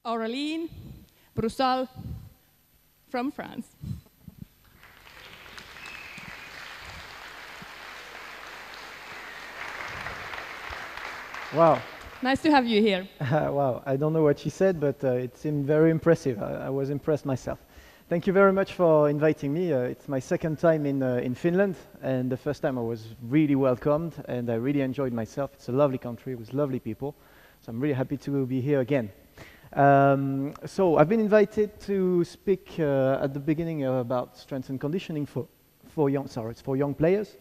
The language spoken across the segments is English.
Aurelien Broussal from France. Wow. Nice to have you here. Wow, I don't know what she said, but it seemed very impressive. I was impressed myself. Thank you very much for inviting me. It's my second time in Finland, and the first time I was really welcomed, and I really enjoyed myself. It's a lovely country with lovely people, so I'm really happy to be here again. So I've been invited to speak at the beginning about strength and conditioning for young players.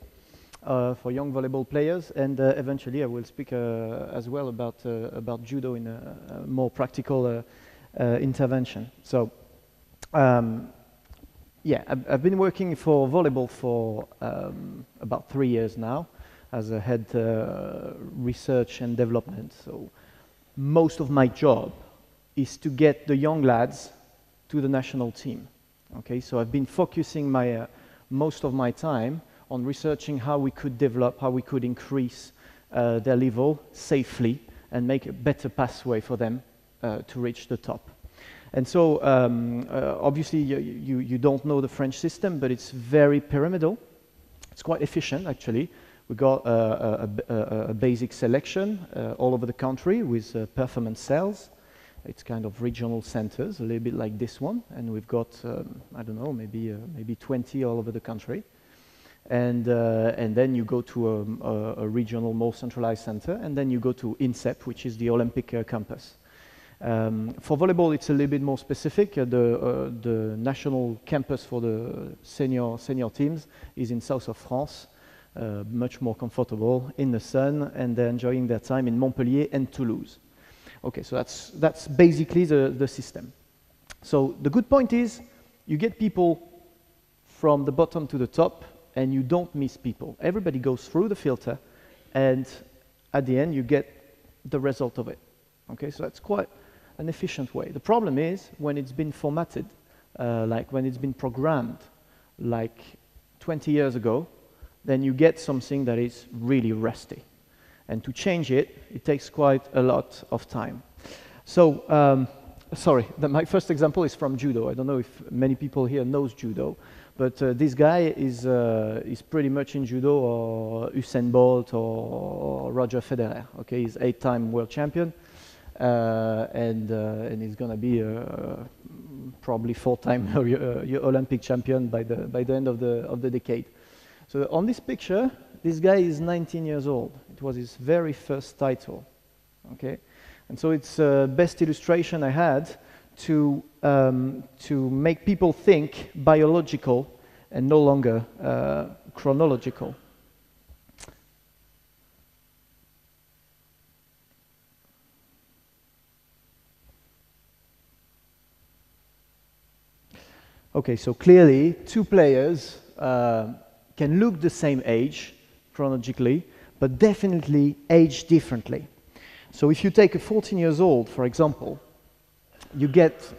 For young volleyball players, and eventually I will speak as well about judo in a more practical intervention. So, yeah, I've been working for volleyball for about 3 years now as a head research and development. So, most of my job is to get the young lads to the national team. Okay, so I've been focusing most of my time on researching how we could develop, how we could increase their level safely and make a better pathway for them to reach the top. And so, obviously, you don't know the French system, but it's very pyramidal. It's quite efficient, actually. We got a basic selection all over the country with performance cells. It's kind of regional centers, a little bit like this one, and we've got, I don't know, maybe 20 all over the country. And then you go to a regional, more centralized center, and then you go to INSEP, which is the Olympic campus. For volleyball, it's a little bit more specific. The national campus for the senior teams is in south of France, much more comfortable in the sun, and they're enjoying their time in Montpellier and Toulouse. Okay, so that's basically the system. So the good point is you get people from the bottom to the top, and you don't miss people. Everybody goes through the filter, and at the end you get the result of it. Okay, so that's quite an efficient way. The problem is when it's been formatted, like when it's been programmed, like 20 years ago, then you get something that is really rusty. And to change it, it takes quite a lot of time. So, sorry, my first example is from judo. I don't know if many people here knows judo. But this guy is pretty much in judo or Usain Bolt or Roger Federer. Okay, he's 8-time world champion, and he's gonna be probably 4-time Olympic champion by the end of the decade. So on this picture, this guy is 19 years old. It was his very first title. Okay, and so it's the best illustration I had to make people think biological and no longer chronological. Okay, so clearly two players can look the same age chronologically, but definitely age differently. So if you take a 14 years old, for example, you get,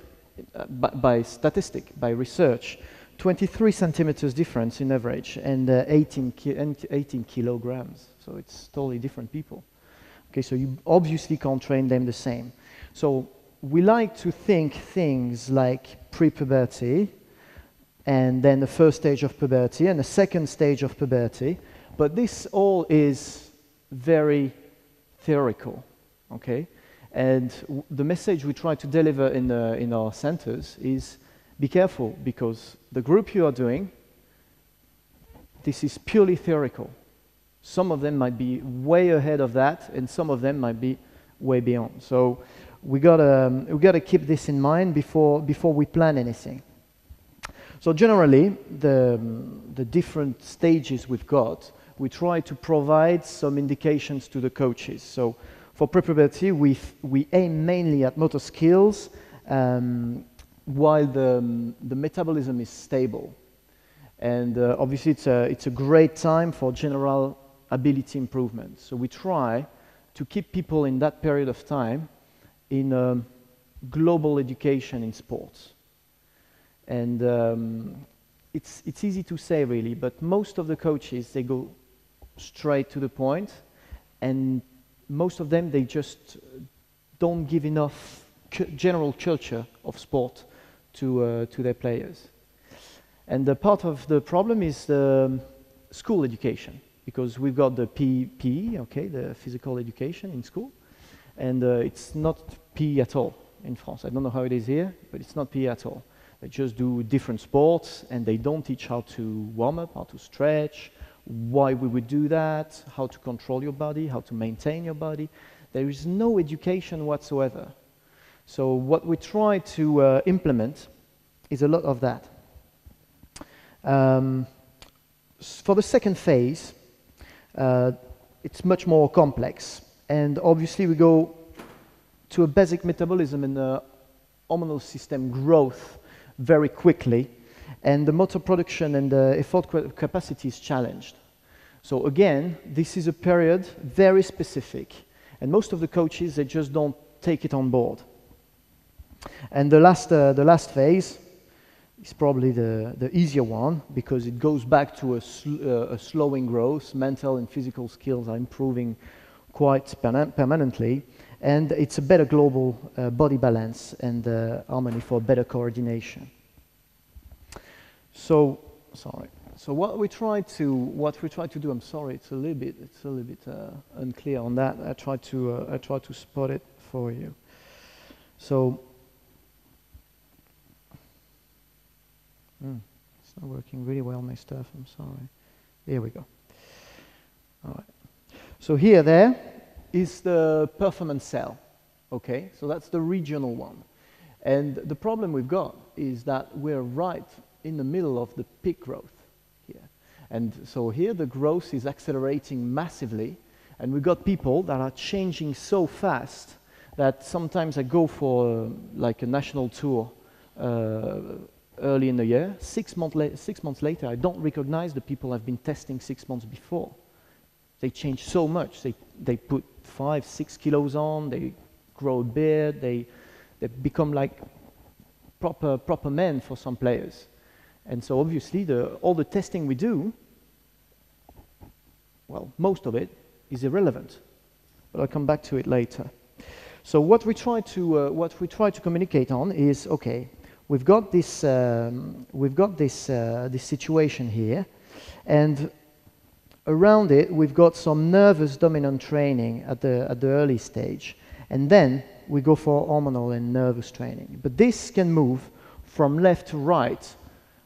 by statistic, by research, 23 centimeters difference in average and 18 kilograms. So it's totally different people. Okay, so you obviously can't train them the same. So we like to think things like pre-puberty and then the first stage of puberty and the second stage of puberty, but this all is very theoretical, okay? And the message we try to deliver in our centers is be careful, because the group you are doing, this is purely theoretical. Some of them might be way ahead of that, and some of them might be way beyond. So we gotta keep this in mind before we plan anything. So generally, the different stages we've got, we try to provide some indications to the coaches. So for pre-puberty, we aim mainly at motor skills, while the metabolism is stable. And obviously it's a great time for general ability improvement. So we try to keep people in that period of time in global education in sports. And it's easy to say really, but most of the coaches, they go straight to the point, and most of them, they just don't give enough general culture of sport to their players. And the part of the problem is the school education, because we've got the PE, okay, the physical education in school, and it's not PE at all in France. I don't know how it is here, but it's not PE at all. They just do different sports, and they don't teach how to warm up, how to stretch, why we would do that, how to control your body, how to maintain your body. There is no education whatsoever. So what we try to implement is a lot of that. For the second phase, it's much more complex. And obviously we go to a basic metabolism and the hormonal system growth very quickly, and the motor production and the effort capacity is challenged. So again, this is a period very specific, and most of the coaches, they just don't take it on board. And the last phase is probably the easier one, because it goes back to a slowing growth. Mental and physical skills are improving quite permanently, and it's a better global body balance and harmony for better coordination. So, sorry. So what we try to do, I'm sorry, it's a little bit unclear on that. I try to spot it for you. So, it's not working really well, my stuff. I'm sorry. Here we go. All right. So there is the performance cell. Okay, so that's the regional one. And the problem we've got is that we're right in the middle of the peak growth here. And so here the growth is accelerating massively, and we've got people that are changing so fast that sometimes I go for like a national tour early in the year. 6 months later, I don't recognize the people I've been testing 6 months before. They change so much. They put 5-6 kilos on, they grow a beard, they become like proper men for some players. And so obviously all the testing we do, well, most of it is irrelevant, but I'll come back to it later. So what we try to communicate on is, okay, we've got this situation here, and around it we've got some nervous dominant training at the early stage, and then we go for hormonal and nervous training. But this can move from left to right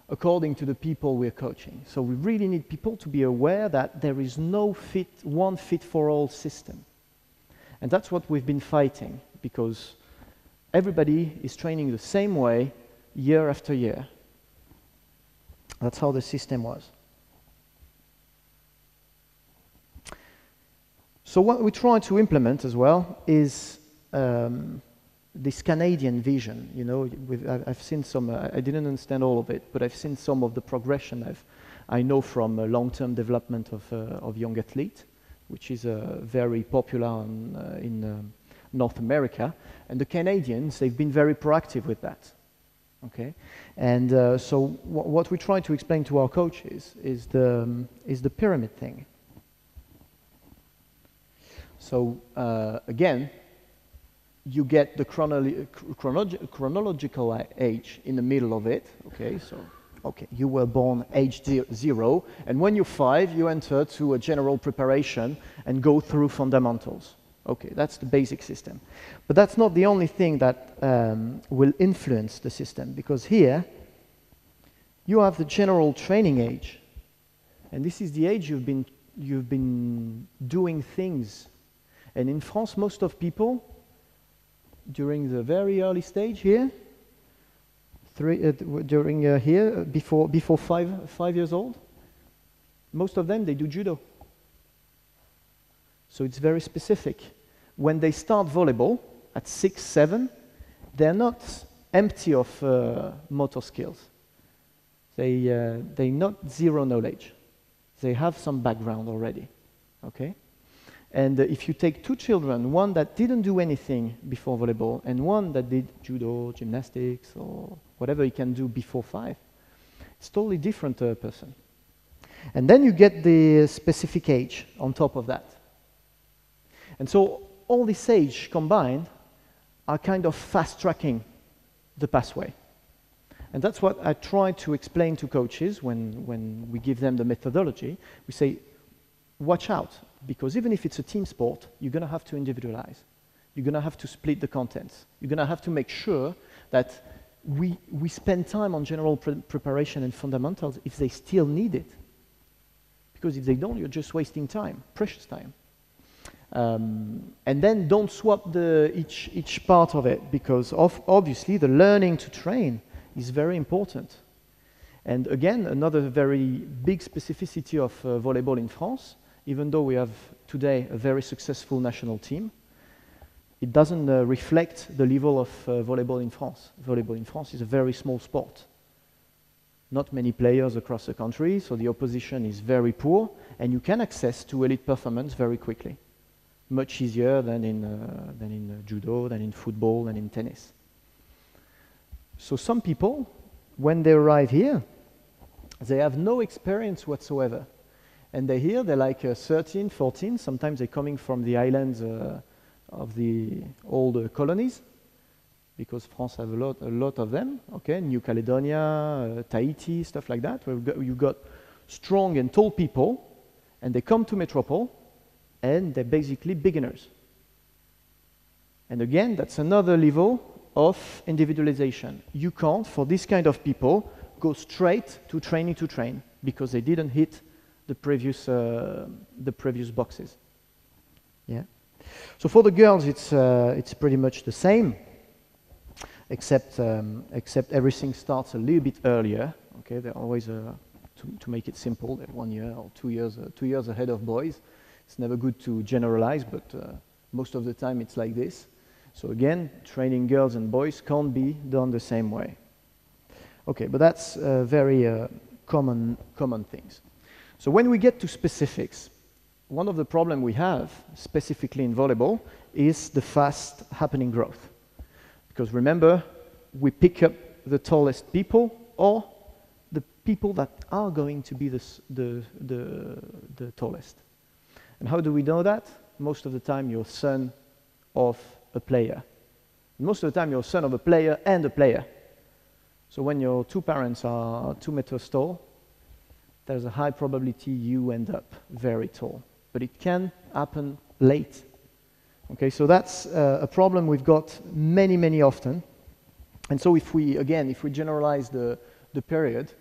according to the people we're coaching. So we really need people to be aware that there is no one fit-for-all system. And that's what we've been fighting, because everybody is training the same way year after year. That's how the system was. So what we try to implement as well is this Canadian vision. You know, I've seen some, I didn't understand all of it, but I've seen some of the progression I know from long-term development of young athletes, which is very popular in North America. And the Canadians, they've been very proactive with that. Okay, and so what we try to explain to our coaches is the pyramid thing. So again, you get the chronological age in the middle of it. Okay, so okay, you were born age 0, and when you're 5, you enter to a general preparation and go through fundamentals. Okay, that's the basic system. But that's not the only thing that will influence the system, because here you have the general training age, and this is the age you've been doing things. And in France, most of people during the very early stage here, before 5 years old, most of them, they do judo. So it's very specific. When they start volleyball at 6, 7, they're not empty of motor skills. They're not zero knowledge. They have some background already, okay? And if you take 2 children, one that didn't do anything before volleyball and one that did judo, gymnastics, or whatever he can do before 5, it's a totally different person. And then you get the specific age on top of that. And so all this age combined are kind of fast-tracking the pathway. And that's what I try to explain to coaches when we give them the methodology. We say, watch out, because even if it's a team sport, you're going to have to individualize. You're going to have to split the contents. You're going to have to make sure that we spend time on general preparation and fundamentals if they still need it. Because if they don't, you're just wasting time, precious time. And then don't swap each part of it, because obviously the learning to train is very important. And again, another very big specificity of volleyball in France, even though we have today a very successful national team, it doesn't reflect the level of volleyball in France. Volleyball in France is a very small sport. Not many players across the country, so the opposition is very poor, and you can access to elite performance very quickly. Much easier than in judo, than in football, than in tennis. So some people, when they arrive here, they have no experience whatsoever. And they're here, they're like 13, 14, sometimes they're coming from the islands of the old colonies, because France have a lot of them, okay? New Caledonia, Tahiti, stuff like that, where you've got strong and tall people, and they come to Metropole, and they're basically beginners. And again, that's another level of individualization. You can't, for this kind of people, go straight to training to train, because they didn't hit the previous boxes. Yeah. So for the girls, it's pretty much the same, except everything starts a little bit earlier. Okay, they're always to make it simple. They're 1 year or 2 years ahead of boys. It's never good to generalize, but most of the time it's like this. So again, training girls and boys can't be done the same way. Okay, but that's very common things. So when we get to specifics, one of the problems we have, specifically in volleyball, is the fast happening growth. Because remember, we pick up the tallest people or the people that are going to be the tallest. And how do we know that? Most of the time you're son of a player. Most of the time you're son of a player and a player. So when your two parents are 2 meters tall, there's a high probability you end up very tall. But it can happen late. Okay, so that's a problem we've got many often. And so if we generalize the period,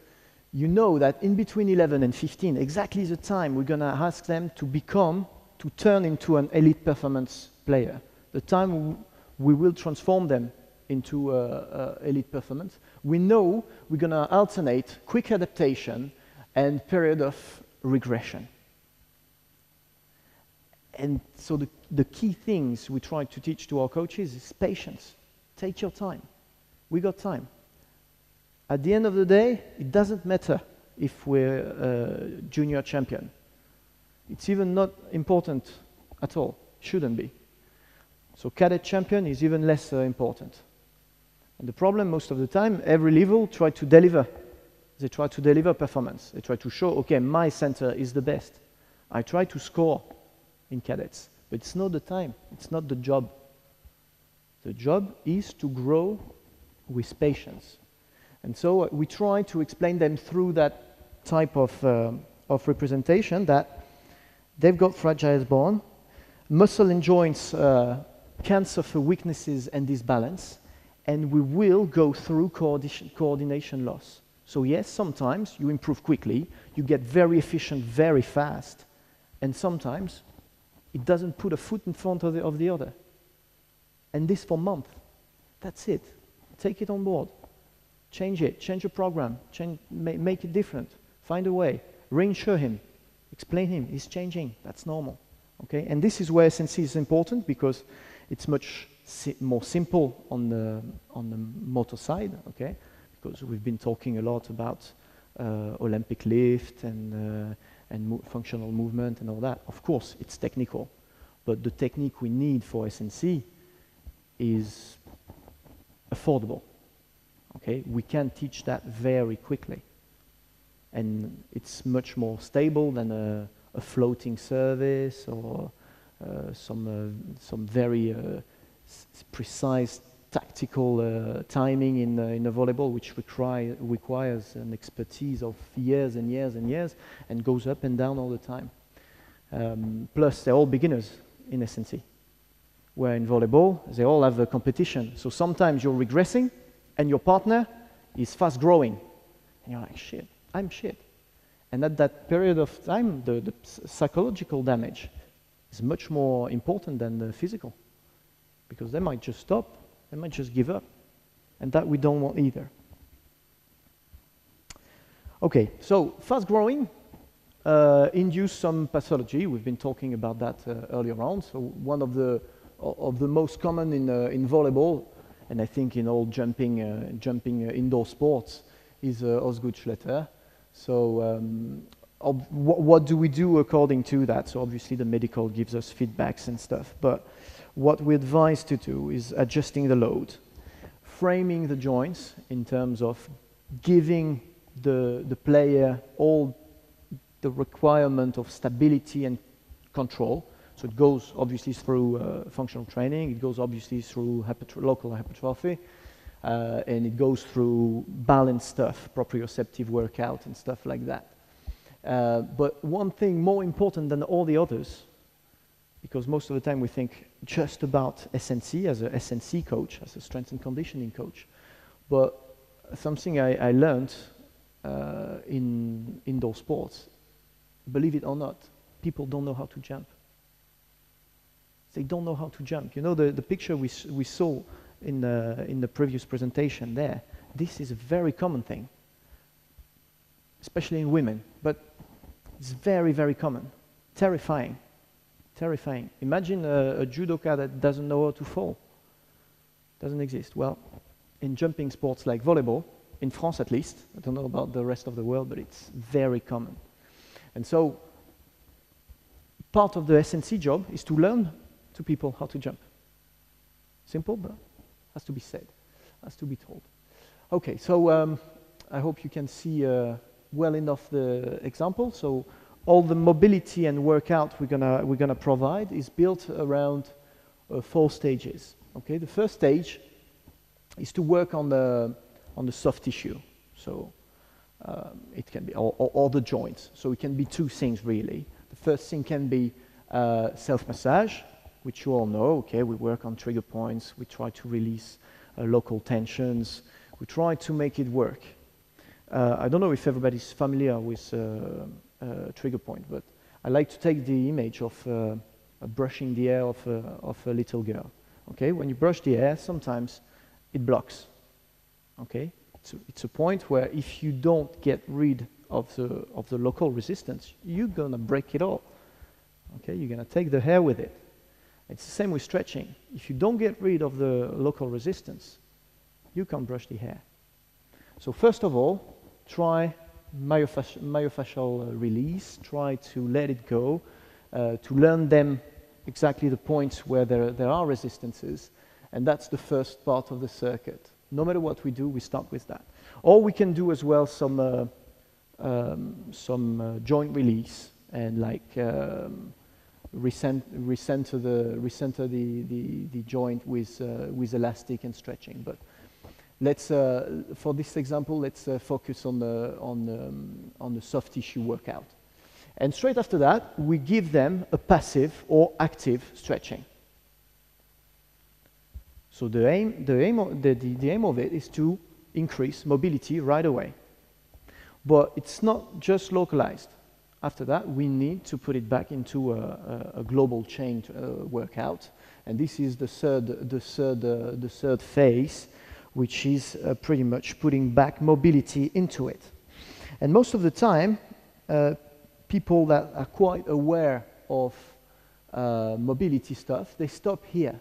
you know that in between 11 and 15, exactly the time we're going to ask them to turn into an elite performance player. The time we will transform them into elite performance. We know we're going to alternate quick adaptation and period of regression. And so the key things we try to teach to our coaches is patience. Take your time. We got time. At the end of the day, it doesn't matter if we're a junior champion. It's even not important at all. Shouldn't be. So cadet champion is even less important. And the problem most of the time, every level try to deliver. They try to deliver performance. They try to show, okay, my center is the best. I try to score in cadets, but it's not the time. It's not the job. The job is to grow with patience. And so we try to explain them through that type of representation that they've got fragile bone, muscle and joints can suffer weaknesses and disbalance, and we will go through coordination loss. So yes, sometimes you improve quickly, you get very efficient very fast, and sometimes it doesn't put a foot in front of the other. And this for months. That's it. Take it on board. Change it. Change your program. Make it different. Find a way. Reinsure him. Explain him. He's changing. That's normal. Okay? And this is where SNC is important, because it's much more simple on the motor side. Okay? Because we've been talking a lot about Olympic lift and functional movement and all that. Of course, it's technical, but the technique we need for SNC is affordable. Okay, we can teach that very quickly, and it's much more stable than a floating service or some very precise tactical timing in a volleyball, which requires an expertise of years and years and years, and goes up and down all the time. Plus, they're all beginners in SNC, where in volleyball, they all have a competition. So sometimes you're regressing, and your partner is fast growing. And you're like, shit, I'm shit. And at that period of time, the psychological damage is much more important than the physical. Because they might just stop, they might just give up. And that we don't want either. Okay, so fast growing induce some pathology. We've been talking about that earlier on. So one of the most common in volleyball, and I think in all jumping indoor sports, is Osgood-Schletter. So what do we do according to that? So obviously the medical gives us feedbacks and stuff, but what we advise to do is adjusting the load, framing the joints in terms of giving the player all the requirement of stability and control. So it goes obviously through functional training, it goes obviously through local hypertrophy, and it goes through balanced stuff, proprioceptive workout and stuff like that. But one thing more important than all the others, because most of the time we think just about SNC as a SNC coach, as a strength and conditioning coach, but something I learned in indoor sports, believe it or not, people don't know how to jump. They don't know how to jump. You know, the picture we saw in the previous presentation there, this is a very common thing, especially in women, but it's very, very common. Terrifying. Terrifying. Imagine a judoka that doesn't know how to fall. Doesn't exist. Well, in jumping sports like volleyball, in France at least, I don't know about the rest of the world, but it's very common. And so, part of the SNC job is to learn to people how to jump. Simple, but has to be said, has to be told. Okay, so I hope you can see well enough the example. So all the mobility and workout we're gonna provide is built around 4 stages. Okay, the first stage is to work on the soft tissue. So it can be all the joints. So it can be 2 things really. The first thing can be self-massage, which you all know. Okay, we work on trigger points. We try to release local tensions. We try to make it work. I don't know if everybody's familiar with trigger point, but I like to take the image of brushing the hair of a little girl. Okay, when you brush the hair, sometimes it blocks. Okay, it's a point where if you don't get rid of the local resistance, you're gonna break it all. Okay, you're gonna take the hair with it. It's the same with stretching. If you don't get rid of the local resistance, you can't brush the hair. So first of all, try myofascial release. Try to let it go, to learn them exactly the points where there are resistances, and that's the first part of the circuit. No matter what we do, we start with that. Or we can do as well some joint release and like recenter the joint with elastic and stretching. But let's for this example, let's focus on the soft tissue workout. And straight after that, we give them a passive or active stretching. So the aim of it is to increase mobility right away. But it's not just localized. After that, we need to put it back into a global chain workout, and this is the third phase, which is pretty much putting back mobility into it. And most of the time, people that are quite aware of mobility stuff, they stop here,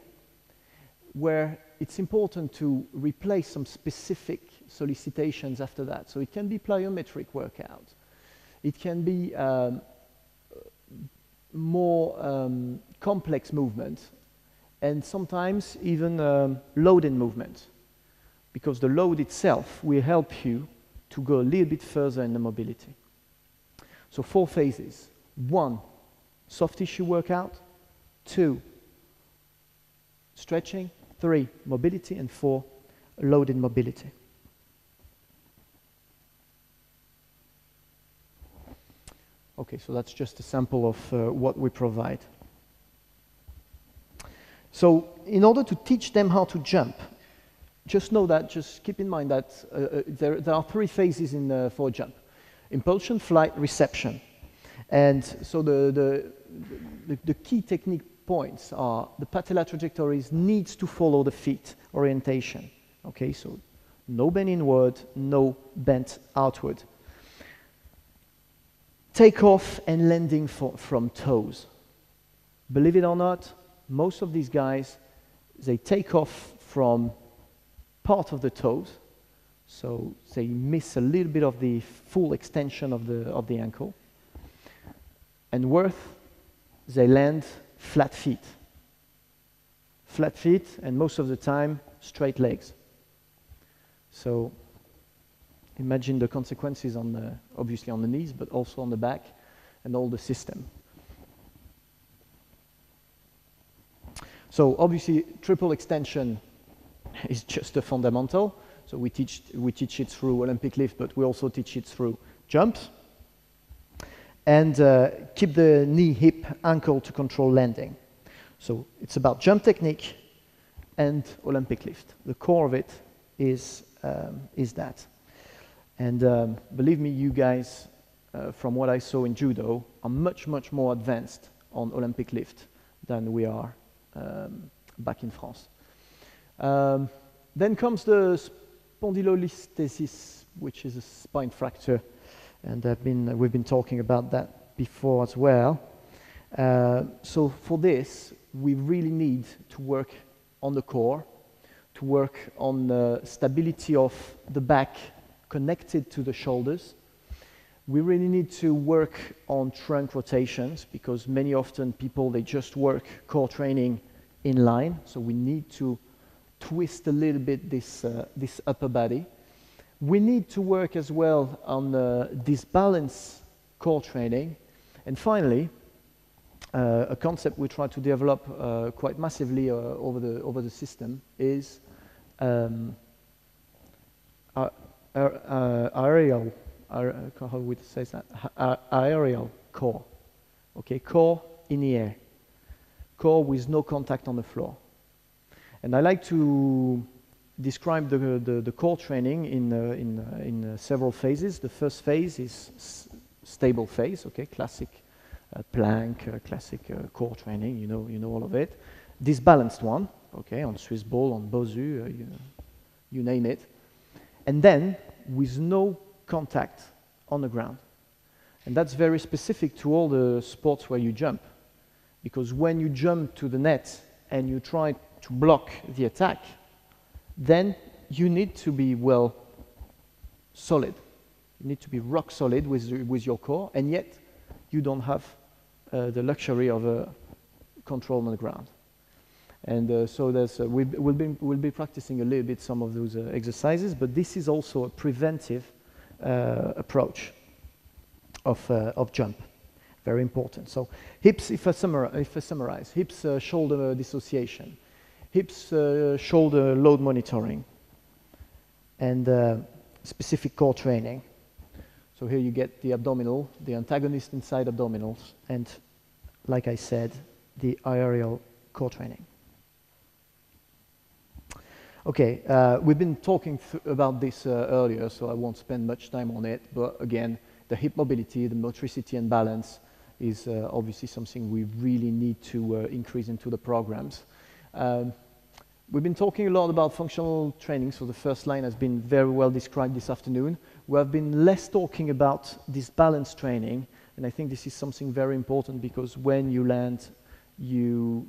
where it's important to replace some specific solicitations after that. So it can be plyometric workout. It can be more complex movement, and sometimes even loaded movement, because the load itself will help you to go a little bit further in the mobility. So 4 phases. 1, soft tissue workout. 2, stretching, 3, mobility, and 4, loaded mobility. Okay, so that's just a sample of what we provide. So in order to teach them how to jump, just know that, just keep in mind that there are 3 phases for a jump: impulsion, flight, reception. And so the key technique points are the patellar trajectories needs to follow the feet orientation. Okay, so no bend inward, no bend outward. Takeoff and landing from toes. Believe it or not, most of these guys, they take off from part of the toes, so they miss a little bit of the full extension of the ankle. And worth, they land flat feet. Flat feet, and most of the time, straight legs. So imagine the consequences on obviously on the knees, but also on the back and all the system. So obviously, triple extension is just a fundamental. So we teach it through Olympic lift, but we also teach it through jumps. And keep the knee, hip, ankle to control landing. So it's about jump technique and Olympic lift. The core of it is that. And believe me, you guys, from what I saw in judo, are much, much more advanced on Olympic lift than we are back in France. Then comes the spondylolisthesis, which is a spine fracture. And we've been talking about that before as well. So for this, we really need to work on the core, to work on the stability of the back connected to the shoulders. We really need to work on trunk rotations, because many often people, they just work core training in line. So we need to twist a little bit this upper body. We need to work as well on this balance core training. And finally, a concept we try to develop quite massively over the system is aerial, how would you say that? Aerial core. Okay, core in the air. Core with no contact on the floor. And I like to describe the core training in several phases. The first phase is stable phase, okay, classic plank, classic core training, you know all of it. This balanced one, okay, on Swiss ball, on Bosu, you name it. And then with no contact on the ground. And that's very specific to all the sports where you jump. Because when you jump to the net and you try to block the attack, then you need to be well solid. You need to be rock solid with your core, and yet you don't have the luxury of control on the ground. And so there's we'll be practicing a little bit some of those exercises, but this is also a preventive approach of jump. Very important. So hips, if I summarize, hips shoulder dissociation, hips shoulder load monitoring, and specific core training. So here you get the abdominal, the antagonist inside abdominals, and like I said, the aerial core training. Okay, we've been talking about this earlier, so I won't spend much time on it, but again, the hip mobility, the motricity and balance is obviously something we really need to increase into the programs. We've been talking a lot about functional training, so the first line has been very well described this afternoon. We have been less talking about this balance training, and I think this is something very important, because when you land, you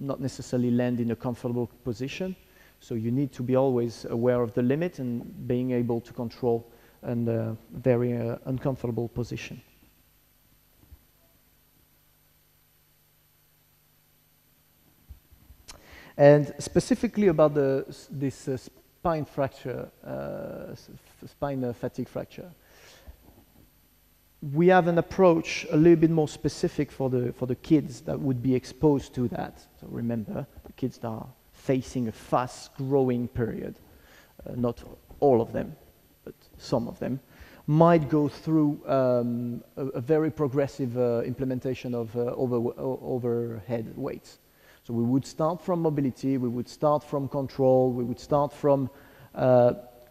not necessarily land in a comfortable position, so you need to be always aware of the limit and being able to control a very uncomfortable position. And specifically about this spine fracture, spine fatigue fracture. we have an approach a little bit more specific for the kids that would be exposed to that. So remember, the kids that are facing a fast-growing period, not all of them, but some of them, might go through a very progressive implementation of overhead weights. So we would start from mobility, we would start from control, we would start from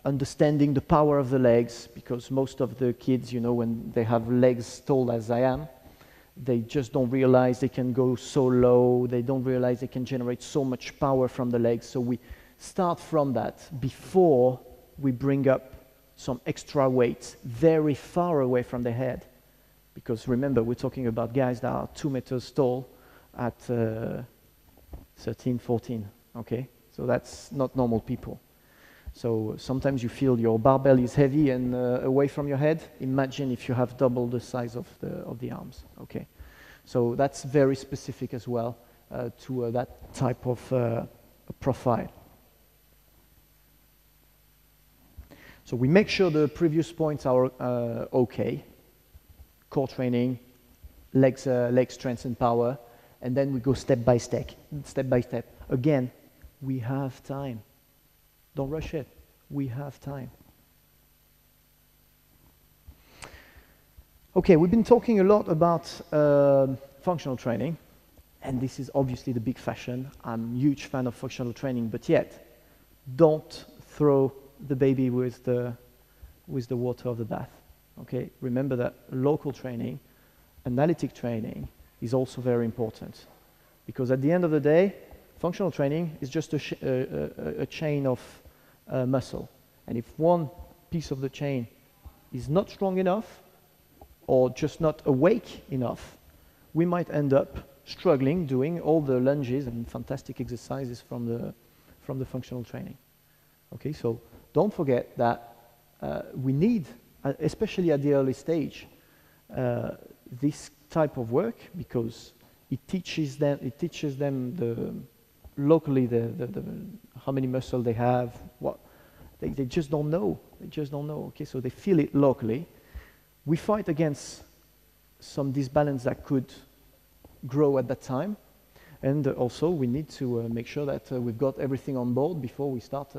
understanding the power of the legs, because most of the kids, you know, when they have legs tall as I am, they just don't realize they can go so low, they don't realize they can generate so much power from the legs. So we start from that before we bring up some extra weights very far away from the head. Because remember, we're talking about guys that are 2 meters tall at 13, 14, okay? So that's not normal people. So sometimes you feel your barbell is heavy and away from your head. Imagine if you have double the size of the arms, okay? So that's very specific as well to that type of profile. So we make sure the previous points are okay. Core training, leg strength and power, and then we go step by step. Again, we have time. Don't rush it. We have time. Okay, we've been talking a lot about functional training, and this is obviously the big fashion. I'm a huge fan of functional training, but yet, don't throw the baby with the water of the bath. Okay, remember that local training, analytic training is also very important, because at the end of the day, functional training is just a chain of muscle, and if one piece of the chain is not strong enough or just not awake enough, we might end up struggling doing all the lunges and fantastic exercises from the functional training. Okay, so don't forget that we need, especially at the early stage, this type of work, because it teaches them locally how many muscle they have. What they just don't know. They just don't know. Okay, so they feel it locally. We fight against some disbalance that could grow at that time, and also we need to make sure that we've got everything on board before we start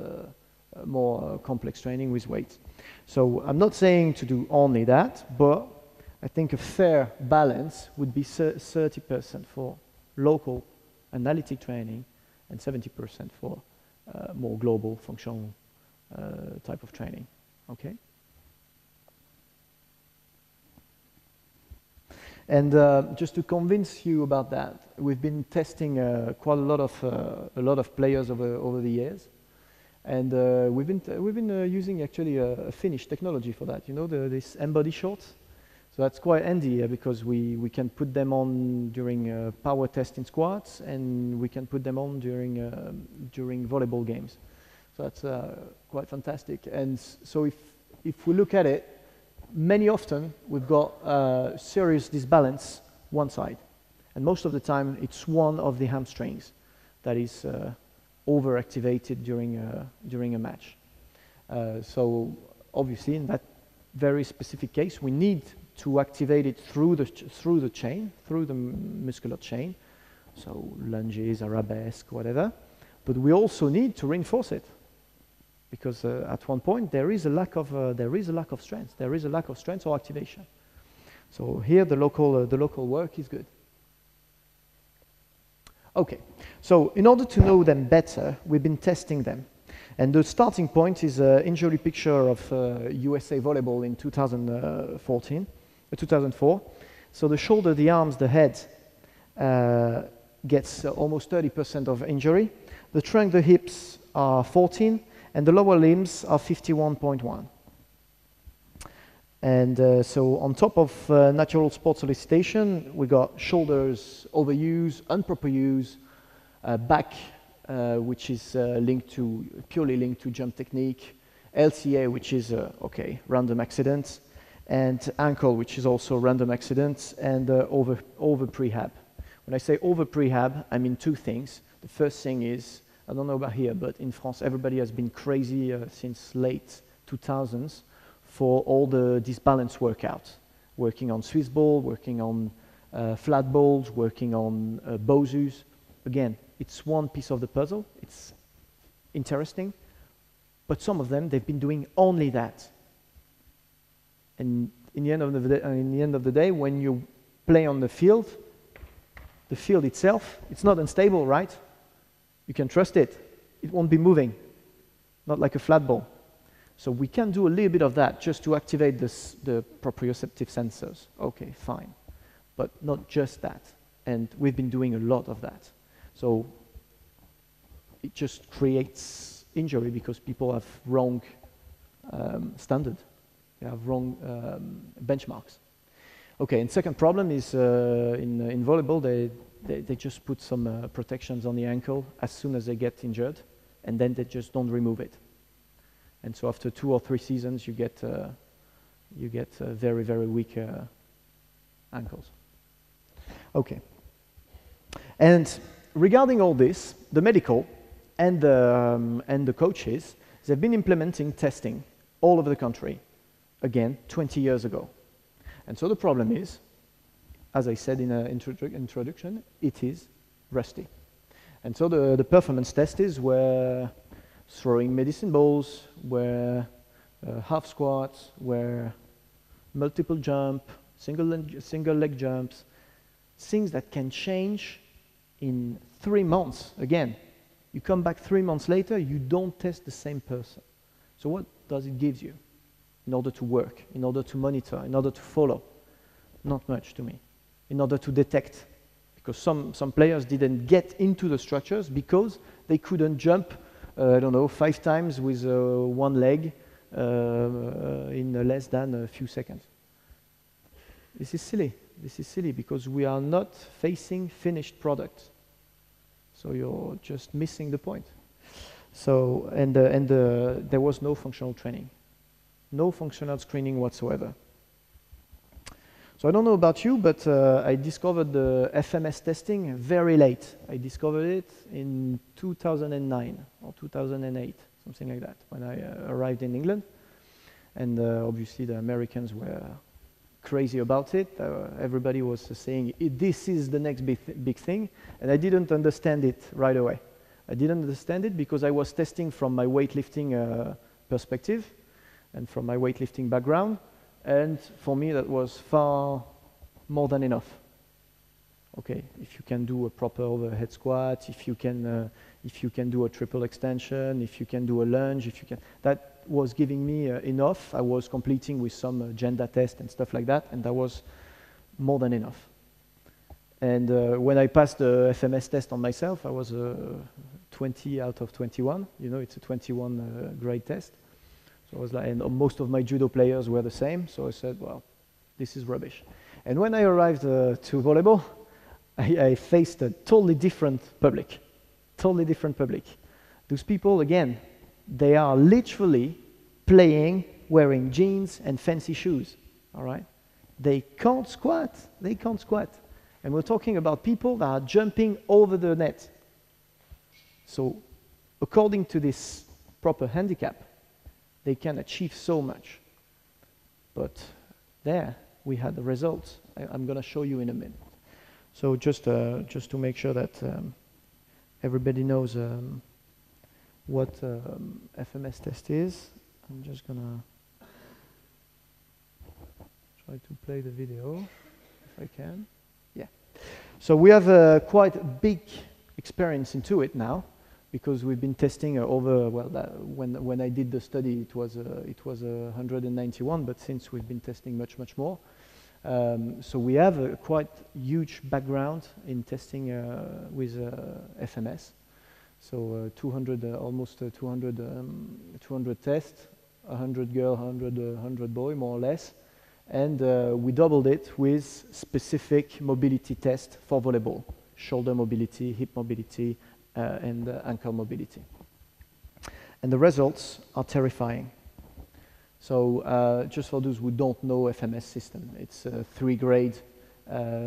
more complex training with weights. So I'm not saying to do only that, but I think a fair balance would be 30% for local analytic training and 70% for more global functional type of training. Okay? And just to convince you about that, we've been testing quite a lot of players over the years, and we've been using actually a Finnish technology for that. You know, this M-body shorts. So that's quite handy because we can put them on during power test in squats, and we can put them on during volleyball games. So that's quite fantastic. And so if we look at it, many often we've got serious disbalance one side, and most of the time it's one of the hamstrings that is overactivated during a match. So obviously in that very specific case we need to activate it through the muscular chain, so lunges, arabesque, whatever, but we also need to reinforce it, because at one point there is a lack of strength. There is a lack of strength or activation. So here the local work is good. Okay, so in order to know them better, we've been testing them, and the starting point is an injury picture of USA Volleyball in 2004. So the shoulder, the arms, the head gets almost 30% of injury. The trunk, the hips are 14, and the lower limbs are 51.1. And so on top of natural sports solicitation, we got shoulders overuse, improper use, back, which is purely linked to jump technique, LCA, which is random accidents, and ankle, which is also random accidents, and over prehab. When I say over prehab, I mean two things. The first thing is, I don't know about here, but in France, everybody has been crazy since late 2000s for all the disbalance workouts, working on Swiss ball, working on flat balls, working on bozus. Again, it's one piece of the puzzle. It's interesting, but some of them, they've been doing only that. And in the end of the day, when you play on the field itself, it's not unstable, right? You can trust it. It won't be moving, not like a flat ball. So we can do a little bit of that just to activate the proprioceptive sensors. Okay, fine. But not just that. And we've been doing a lot of that. So it just creates injury because people have wrong standard. They have wrong benchmarks. Okay, and second problem is in volleyball, they just put some protections on the ankle as soon as they get injured, and then they just don't remove it. And so after 2 or 3 seasons, you get very, very weak ankles. Okay. And regarding all this, the medical and the coaches, they've been implementing testing all over the country, again, 20 years ago. And so the problem is, as I said in an introduction, it is rusty. And so the performance tests were throwing medicine balls, were half squats, were multiple jump, single leg jumps, things that can change in 3 months. Again, you come back 3 months later, you don't test the same person. So what does it give you in order to work, in order to monitor, in order to follow? Not much to me. In order to detect, because some players didn't get into the structures because they couldn't jump, I don't know, 5 times with one leg in less than a few seconds. This is silly. This is silly because we are not facing finished products. So you're just missing the point. So, there was no functional training. No functional screening whatsoever. So I don't know about you, but I discovered the FMS testing very late. I discovered it in 2009 or 2008, something like that, when I arrived in England. And obviously the Americans were crazy about it. Everybody was saying, this is the next big thing. And I didn't understand it right away. I didn't understand it because I was testing from my weightlifting perspective and from my weightlifting background. And for me, that was far more than enough. Okay, if you can do a proper overhead squat, if you can do a triple extension, if you can do a lunge, that was giving me enough. I was completing with some agenda test and stuff like that, and that was more than enough. And when I passed the FMS test on myself, I was 20 out of 21. You know, it's a 21 grade test. So I was like, and most of my judo players were the same. So I said, well, this is rubbish. And when I arrived to volleyball, I faced a totally different public. Totally different public. Those people, again, they are literally playing, wearing jeans and fancy shoes. All right? They can't squat. They can't squat. And we're talking about people that are jumping over the net. So according to this proper handicap, they can achieve so much. But there we had the results. I'm going to show you in a minute. So just to make sure that everybody knows what FMS test is, I'm just going to try to play the video if I can. Yeah. So we have quite a big experience into it now, because we've been testing over, well, when I did the study, it was 191, but since we've been testing much more. So we have a quite huge background in testing with FMS. So 200, almost 200 tests, 100 girl, 100 boy, more or less. And we doubled it with specific mobility tests for volleyball: shoulder mobility, hip mobility, and ankle mobility. And the results are terrifying. So just for those who don't know FMS system, it's a 3-grade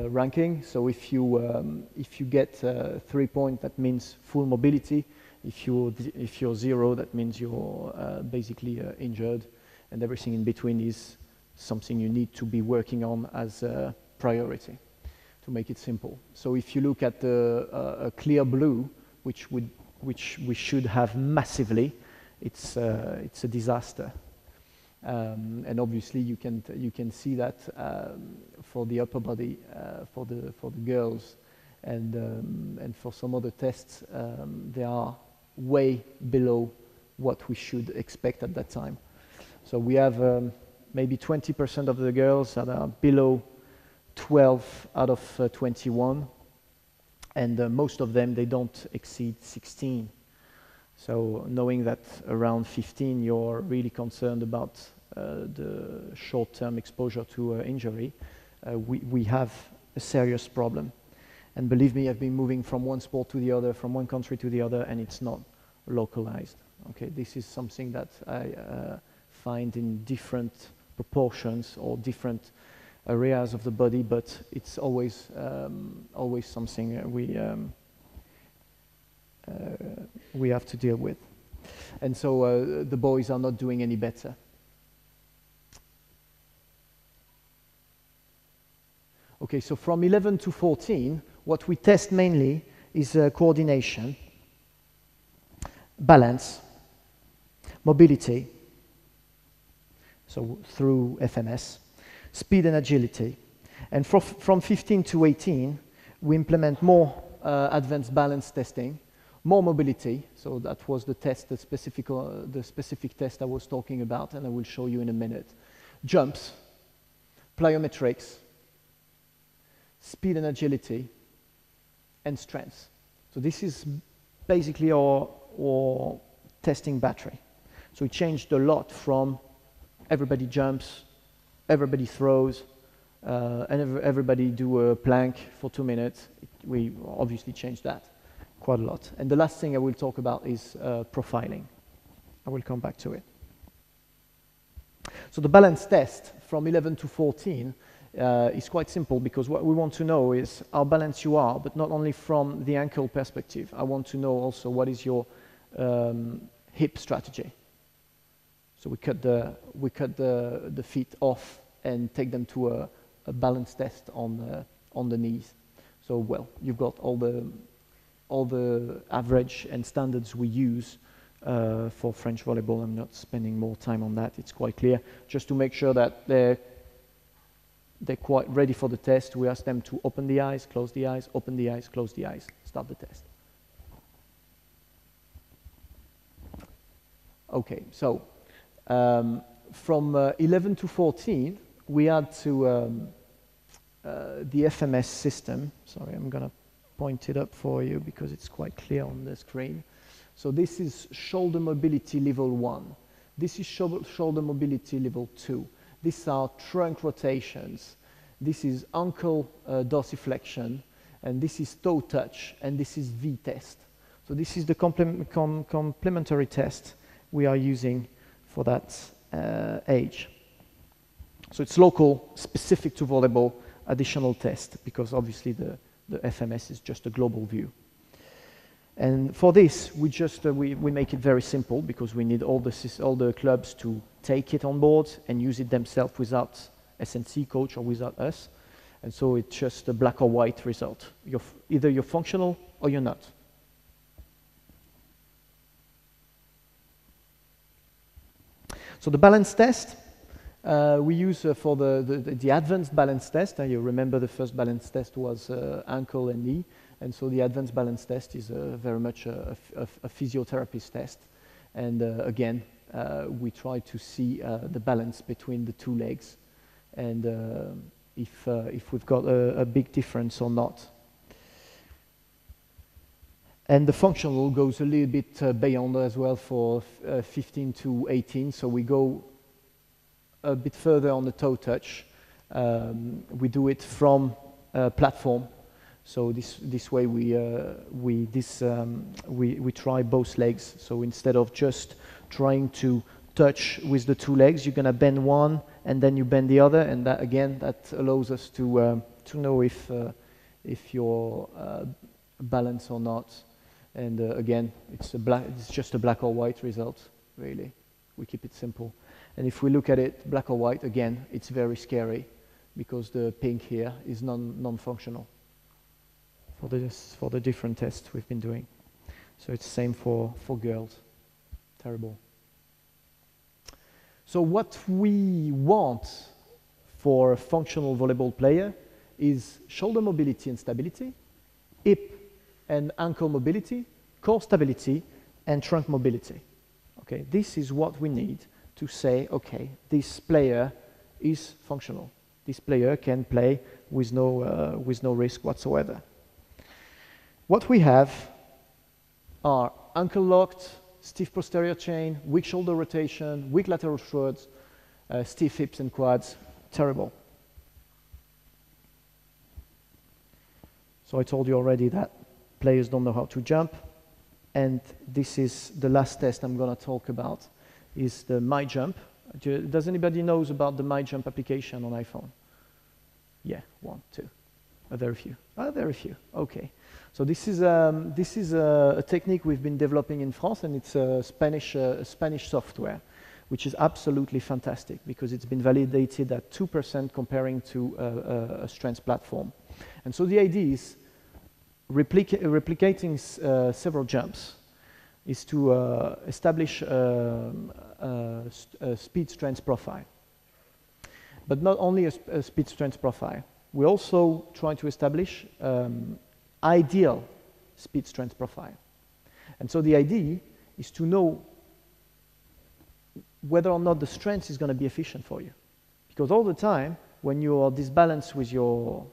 ranking. So if you get 3 points, that means full mobility. If you're 0, that means you're basically injured, and everything in between is something you need to be working on as a priority, to make it simple. So if you look at a clear blue, which we should have massively, it's a disaster. And obviously you can see that for the upper body, for the girls, and for some other tests, they are way below what we should expect at that time. So we have maybe 20% of the girls that are below 12 out of 21, and most of them, they don't exceed 16. So knowing that around 15 you're really concerned about the short-term exposure to injury, we have a serious problem. And believe me, I've been moving from one sport to the other, from one country to the other, and it's not localized. Okay, this is something that I find in different proportions or different areas of the body, but it's always something we have to deal with. And so the boys are not doing any better. Okay, so from 11 to 14, what we test mainly is coordination, balance, mobility, so through FMS, speed and agility. And from 15 to 18, we implement more advanced balance testing, more mobility. So that was the test, the specific test I was talking about, and I will show you in a minute. Jumps, plyometrics, speed and agility, and strength. So this is basically our testing battery. So we changed a lot from everybody jumps, everybody throws, and everybody do a plank for 2 minutes. We obviously changed that quite a lot. And the last thing I will talk about is profiling. I will come back to it. So the balance test from 11 to 14 is quite simple, because what we want to know is how balanced you are, but not only from the ankle perspective. I want to know also what is your hip strategy. So we cut the feet off and take them to a balance test on the knees. So well, you've got all the average and standards we use for French volleyball. I'm not spending more time on that. It's quite clear. Just to make sure that they're quite ready for the test, we ask them to open the eyes, close the eyes, open the eyes, close the eyes, start the test. Okay, so from 11 to 14, we add to the FMS system. Sorry, I'm going to point it up for you because it's quite clear on the screen. So this is shoulder mobility level 1. This is shoulder mobility level 2. These are trunk rotations. This is ankle dorsiflexion, and this is toe touch, and this is V test. So this is the complementary test we are using for that age. So it's local, specific to volleyball, additional test, because obviously the FMS is just a global view. And for this, we just we make it very simple, because we need all the clubs to take it on board and use it themselves without SNC coach or without us. And so it's just a black or white result. Either you're functional or you're not. So the balance test we use for the advanced balance test. You remember the first balance test was ankle and knee. And so the advanced balance test is very much a physiotherapist test. And again, we try to see the balance between the two legs, and if we've got a big difference or not. And the functional goes a little bit beyond as well for 15 to 18. So we go a bit further on the toe touch. We do it from platform. So this way we try both legs. So instead of just trying to touch with the two legs, you're gonna bend one and then you bend the other, and that again allows us to know if you're balanced or not. And again, it's just a black or white result, really. We keep it simple. And if we look at it black or white, again, it's very scary because the pink here is non-functional for the different tests we've been doing. So it's the same for girls. Terrible. So what we want for a functional volleyball player is shoulder mobility and stability, hip and ankle mobility, core stability, and trunk mobility. Okay, this is what we need to say, okay, this player is functional. This player can play with no risk whatsoever. What we have are ankle locked, stiff posterior chain, weak shoulder rotation, weak lateral throws, stiff hips and quads. Terrible. So I told you already that players don't know how to jump, and this is the last test I'm going to talk about, is the My Jump. Does anybody knows about the My Jump application on iPhone? Yeah, one, two. Very few. Very few. Okay. So this is a technique we've been developing in France, and it's a Spanish software, which is absolutely fantastic because it's been validated at 2% comparing to a strength platform. And so the idea is replicating several jumps is to establish a speed strength profile. But not only a speed strength profile, we also try to establish ideal speed strength profile. And so the idea is to know whether or not the strength is going to be efficient for you. Because all the time, when you are disbalanced with your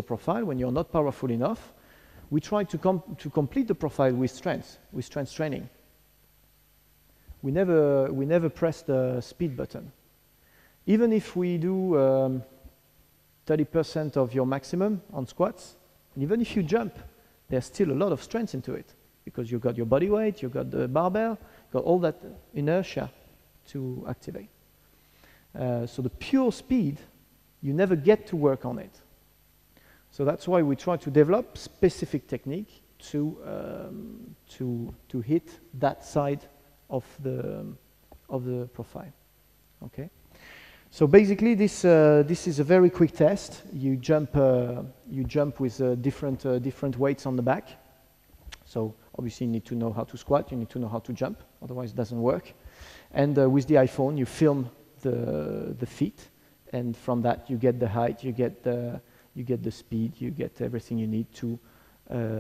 profile, when you're not powerful enough, we try to complete the profile with strength training. We never press the speed button. Even if we do 30% of your maximum on squats, and even if you jump, there's still a lot of strength into it because you've got your body weight, you've got the barbell, you've got all that inertia to activate. So the pure speed, you never get to work on it. So that's why we try to develop specific technique to hit that side of the profile. Okay. So basically, this is a very quick test. You jump with different weights on the back. So obviously, you need to know how to squat. You need to know how to jump. Otherwise, it doesn't work. And with the iPhone, you film the feet, and from that, you get the height, you get the speed, you get everything you need to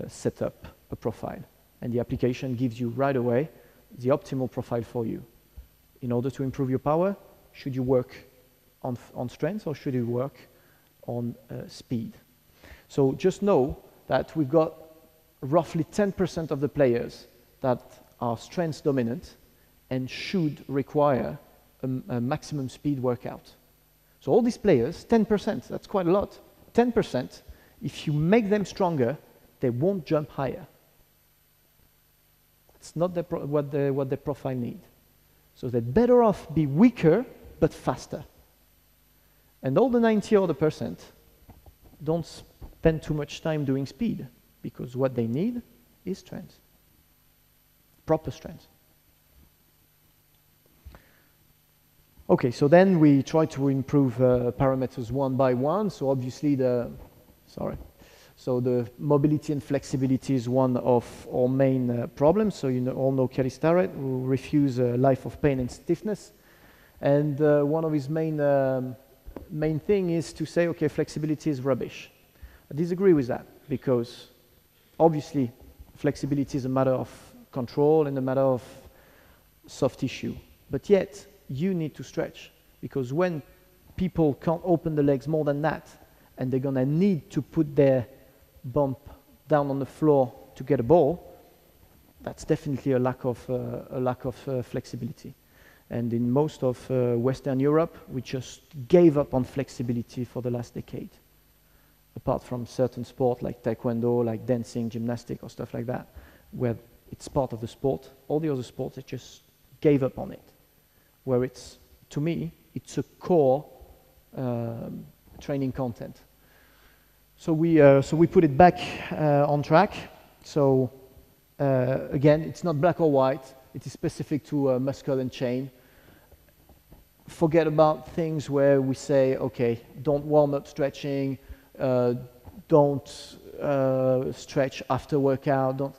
set up a profile. And the application gives you right away the optimal profile for you. In order to improve your power, should you work on strength or should you work on speed? So just know that we've got roughly 10% of the players that are strength dominant and should require a maximum speed workout. So all these players, 10%, that's quite a lot. 10%, if you make them stronger, they won't jump higher. It's not what their profile need. So they're better off be weaker but faster. And all the 90 other percent don't spend too much time doing speed because what they need is strength, proper strength. Okay, so then we try to improve parameters one by one. So obviously the mobility and flexibility is one of our main problems. So you all know Kelly Starrett, who refused a life of pain and stiffness. And one of his main thing is to say, okay, flexibility is rubbish. I disagree with that because obviously flexibility is a matter of control and a matter of soft tissue. But yet, you need to stretch because when people can't open the legs more than that and they're going to need to put their bump down on the floor to get a ball, that's definitely a lack of flexibility. And in most of Western Europe, we just gave up on flexibility for the last decade. Apart from certain sport like taekwondo, like dancing, gymnastics, or stuff like that, where it's part of the sport. All the other sports, they just gave up on it. Where it's, to me, it's a core training content. So we put it back on track. So again, it's not black or white. It is specific to muscle and chain. forget about things where we say, okay, don't warm up stretching, don't stretch after workout,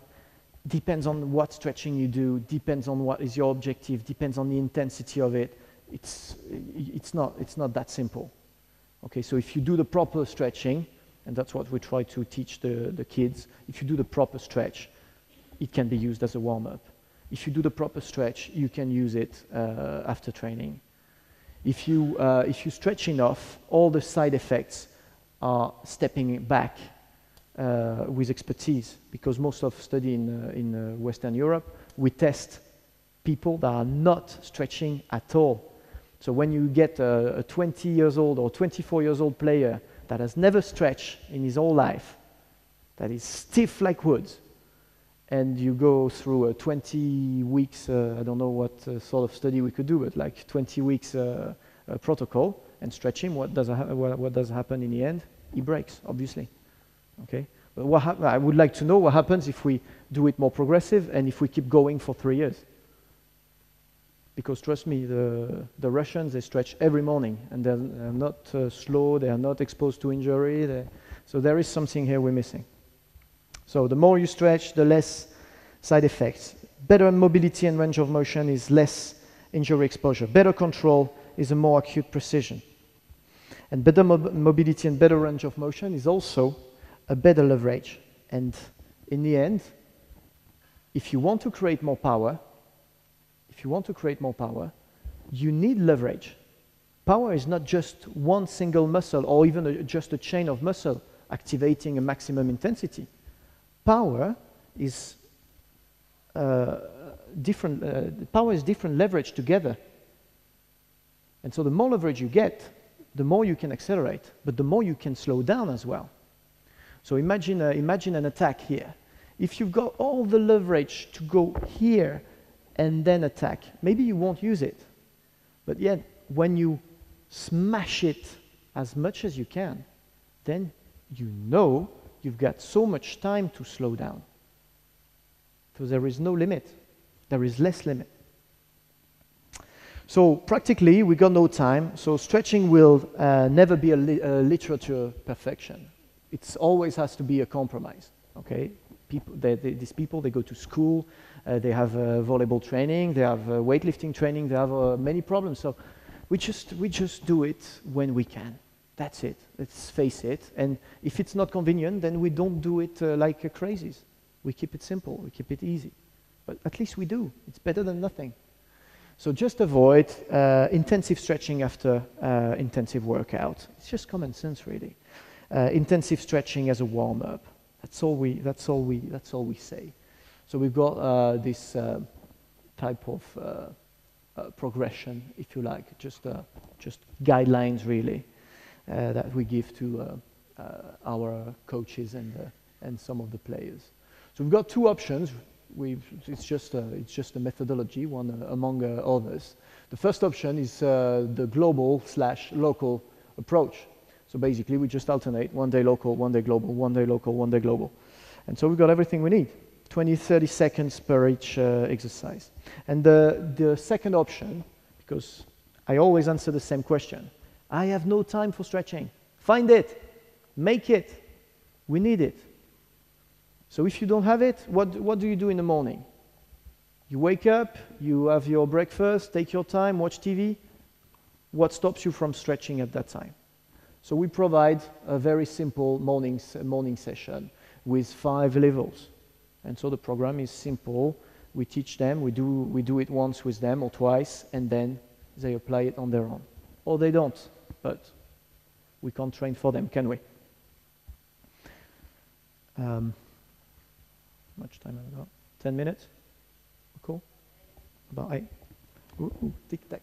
depends on what stretching you do, depends on what is your objective, depends on the intensity of it. It's not that simple. Okay, so if you do the proper stretching, and that's what we try to teach the kids, if you do the proper stretch, it can be used as a warm-up. If you do the proper stretch, you can use it after training. If you stretch enough, all the side effects are stepping back with expertise, because most of study in Western Europe, we test people that are not stretching at all. So when you get a 20 years old or 24 years old player that has never stretched in his whole life, that is stiff like wood, and you go through a 20 weeks, I don't know what sort of study we could do, but like 20 weeks protocol and stretch him, what does happen in the end? He breaks, obviously. Okay, but I would like to know what happens if we do it more progressive and if we keep going for 3 years. Because trust me, the Russians, they stretch every morning, and they're not slow, they are not exposed to injury, so there is something here we're missing. So the more you stretch, the less side effects. Better mobility and range of motion is less injury exposure. Better control is a more acute precision. And better mobility and better range of motion is also a better leverage. And in the end, if you want to create more power, you need leverage. Power is not just one single muscle or even just a chain of muscle activating a maximum intensity. Power is different leverage together. And so the more leverage you get, the more you can accelerate, but the more you can slow down as well. So imagine an attack here. If you've got all the leverage to go here and then attack, maybe you won't use it. But yet, when you smash it as much as you can, then you know you've got so much time to slow down. So there is no limit. There is less limit. So practically, we got no time. So stretching will never be a literature perfection. It always has to be a compromise. Okay, these people, they go to school, they have volleyball training, they have weightlifting training, they have many problems. So we just do it when we can. That's it. Let's face it. And if it's not convenient, then we don't do it like crazies. We keep it simple. We keep it easy. But at least we do. It's better than nothing. So just avoid intensive stretching after intensive workout. It's just common sense, really. Intensive stretching as a warm-up. That's all we say. So we've got this type of progression, if you like, just guidelines, really, that we give to our coaches and some of the players. So we've got two options. It's just a methodology, one among others. The first option is the global/local approach. So basically, we just alternate one day local, one day global, one day local, one day global. And so we've got everything we need, 20, 30 seconds per each exercise. And the second option, because I always answer the same question, I have no time for stretching. Find it, make it, we need it. So if you don't have it, what do you do in the morning? You wake up, you have your breakfast, take your time, watch TV. What stops you from stretching at that time? So we provide a very simple morning session with 5 levels. And so the program is simple. We teach them, we do it once with them or twice, and then they apply it on their own. Or they don't, but we can't train for them, can we? Much time have I got? 10 minutes? Cool. About 8. Ooh, tic-tac.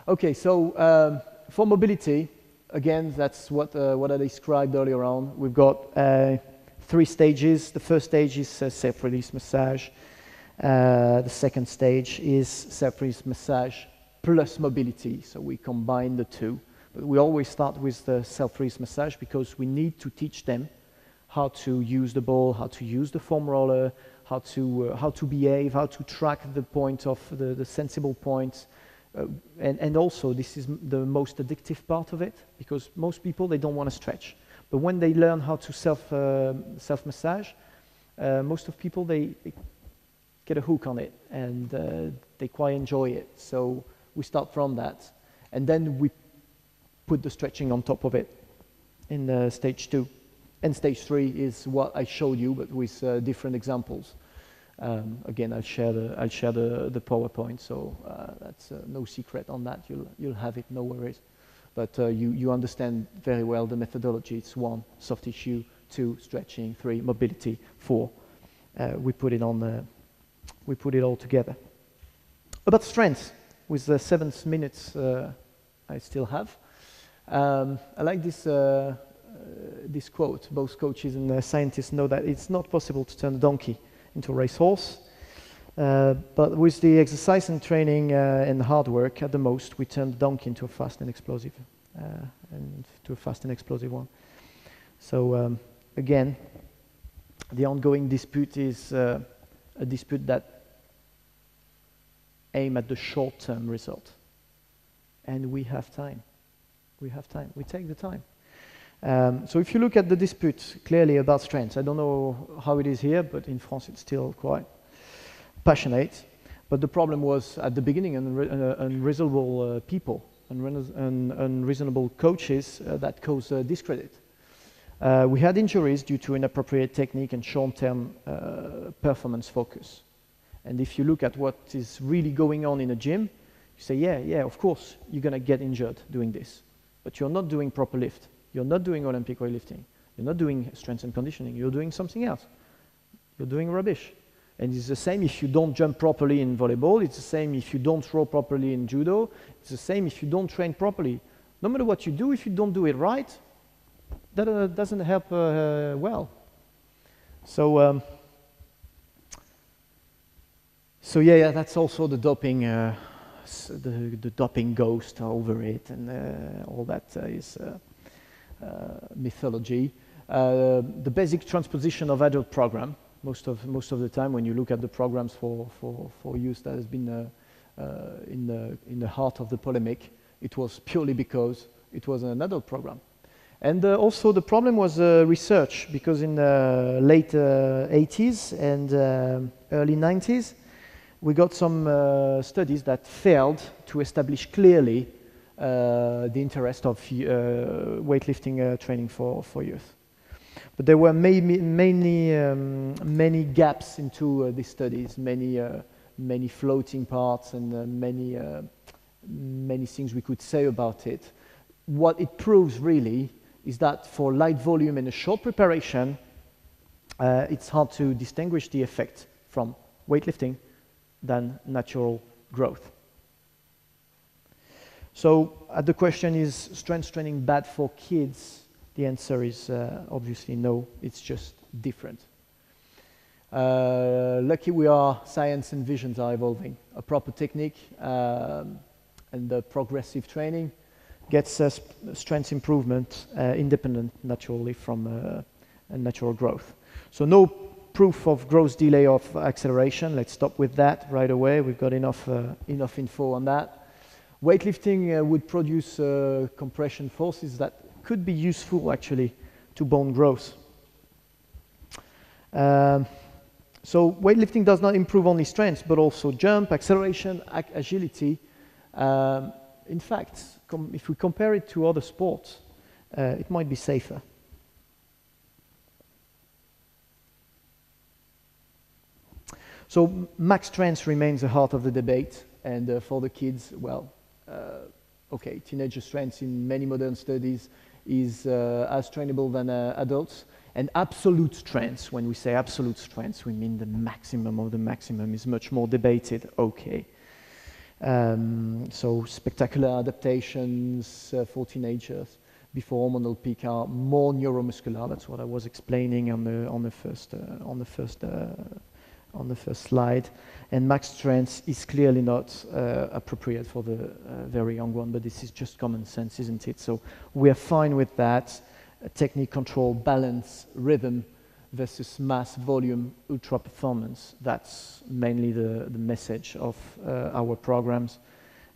Okay, so for mobility, again, that's what I described earlier on. We've got 3 stages. The first stage is self-release massage. The second stage is self-release massage plus mobility. So we combine the two. But we always start with the self-release massage because we need to teach them how to use the ball, how to use the foam roller, how to behave, how to track the point of the sensible points. And also, this is the most addictive part of it, because most people, they don't want to stretch. But when they learn how to self-massage, most of people, they get a hook on it, and they quite enjoy it. So we start from that. And then we put the stretching on top of it in stage 2. And stage 3 is what I showed you, but with different examples. Again, I'll share the PowerPoint, so that's no secret on that. You'll have it, no worries. But you understand very well the methodology. It's 1, soft tissue; 2, stretching; 3, mobility; 4, we put it all together. About strength, with the 7 minutes I still have, I like this quote. Both coaches and scientists know that it's not possible to turn a donkey into a racehorse, but with the exercise and training and hard work, at the most, we turn the donkey into a fast and explosive one. So again, the ongoing dispute is a dispute that aim at the short-term result, and we have time. We take the time. So if you look at the dispute clearly about strength, I don't know how it is here, but in France it's still quite passionate. But the problem was at the beginning unreasonable people, unreasonable coaches that caused discredit. We had injuries due to inappropriate technique and short-term performance focus. And if you look at what is really going on in a gym, you say, yeah, of course you're going to get injured doing this, but you're not doing proper lift. You're not doing Olympic weightlifting. You're not doing strength and conditioning. You're doing something else. You're doing rubbish. And it's the same if you don't jump properly in volleyball. It's the same if you don't throw properly in judo. It's the same if you don't train properly. No matter what you do, if you don't do it right, that doesn't help well. So yeah, that's also the doping, the doping ghost over it, and all that is mythology. The basic transposition of adult program. Most of the time, when you look at the programs for youth that has been in the heart of the polemic, it was purely because it was an adult program. And also the problem was research, because in the late 80s and early 90s, we got some studies that failed to establish clearly the interest of weightlifting training for youth. But there were many gaps into these studies, many floating parts, and many things we could say about it. What it proves really is that for light volume and a short preparation, it's hard to distinguish the effect from weightlifting than natural growth. So the question is, strength training bad for kids? The answer is obviously no, it's just different. Lucky we are, science and visions are evolving. A proper technique and the progressive training gets strength improvement independent naturally from natural growth. So no proof of growth delay of acceleration. Let's stop with that right away. We've got enough info on that. Weightlifting would produce compression forces that could be useful actually to bone growth. So weightlifting does not improve only strength, but also jump, acceleration, agility. In fact, if we compare it to other sports, it might be safer. So max strength remains the heart of the debate, and for the kids, well, okay, teenager strength in many modern studies is as trainable than adults. And absolute strength, when we say absolute strength, we mean the maximum of the maximum, is much more debated. Okay. So spectacular adaptations for teenagers before hormonal peak are more neuromuscular. That's what I was explaining on the first slide. And max strength is clearly not appropriate for the very young one, but this is just common sense, isn't it? So we're fine with that. Technique, control, balance, rhythm versus mass, volume, ultra performance. That's mainly the message of our programs.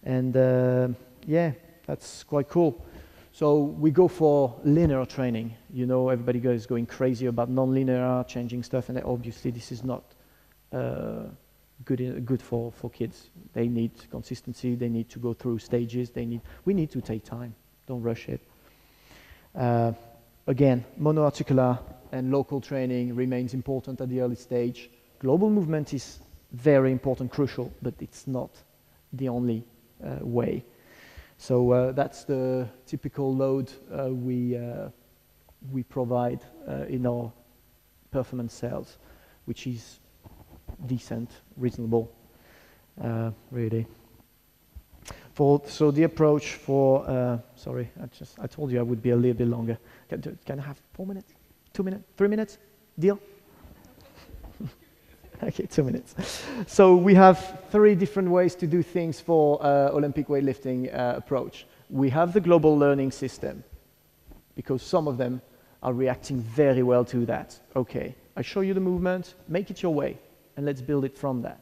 And yeah, that's quite cool. So we go for linear training. You know, everybody is going crazy about non-linear, changing stuff, and obviously this is not good for kids. They need consistency. They need to go through stages. We need to take time. Don't rush it. Again, monoarticular and local training remains important at the early stage. Global movement is very important, crucial, but it's not the only way. So that's the typical load we provide in our performance cells, which is decent, reasonable, really. So the approach for, sorry, I told you I would be a little bit longer. Can I have 4 minutes, 2 minutes, 3 minutes? Deal? Okay, 2 minutes. So we have 3 different ways to do things for Olympic weightlifting approach. We have the global learning system, because some of them are reacting very well to that. Okay, I show you the movement, make it your way, and let's build it from that.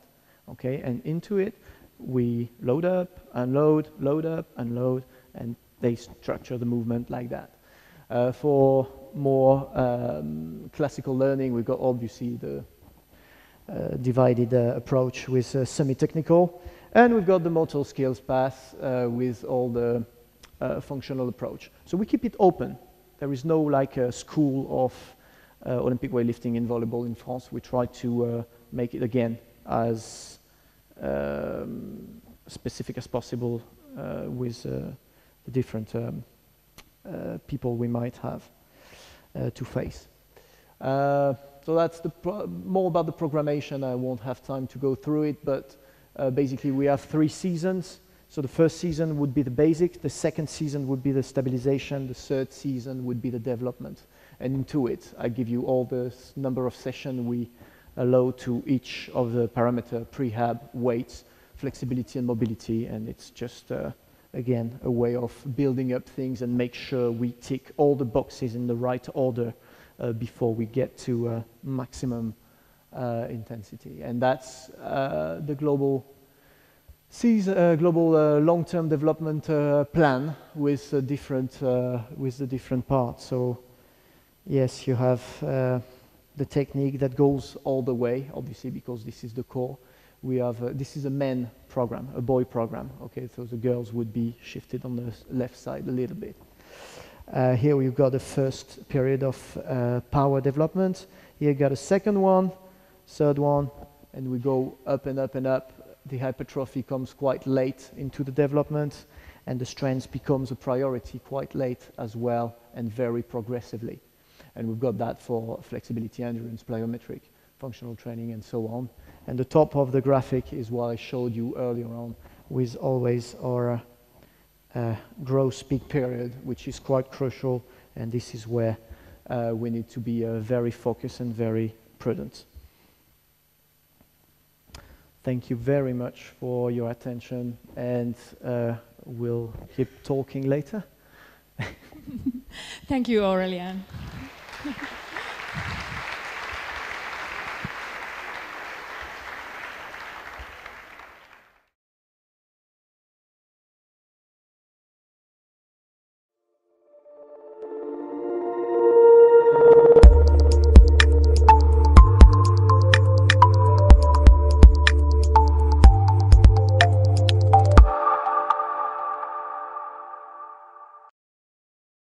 Okay, and into it, we load up, unload, load up, unload, and they structure the movement like that. For more classical learning, we've got obviously the divided approach with semi-technical, and we've got the motor skills path with all the functional approach. So we keep it open. There is no like a school of Olympic weightlifting in volleyball in France. We try to make it again as specific as possible with the different people we might have to face. So that's more about the programmation. I won't have time to go through it, but basically we have 3 seasons. So the first season would be the basic, the second season would be the stabilization, the third season would be the development. And into it, I give you all the number of sessions we allow to each of the parameter, prehab, weights, flexibility and mobility, and it's just, again, a way of building up things and make sure we tick all the boxes in the right order before we get to maximum intensity. And that's the global long-term development plan with the different parts. So yes, you have the technique that goes all the way, obviously, because this is the core. We have this is a men program, a boy program. Okay, so the girls would be shifted on the left side a little bit. Here we've got the first period of power development. Here you got a second one, third one, and we go up and up and up. The hypertrophy comes quite late into the development, and the strength becomes a priority quite late as well, and very progressively. And we've got that for flexibility, endurance, plyometric, functional training, and so on. And the top of the graphic is what I showed you earlier on, with always our growth peak period, which is quite crucial, and this is where we need to be very focused and very prudent. Thank you very much for your attention, and we'll keep talking later. Thank you, Aurelien.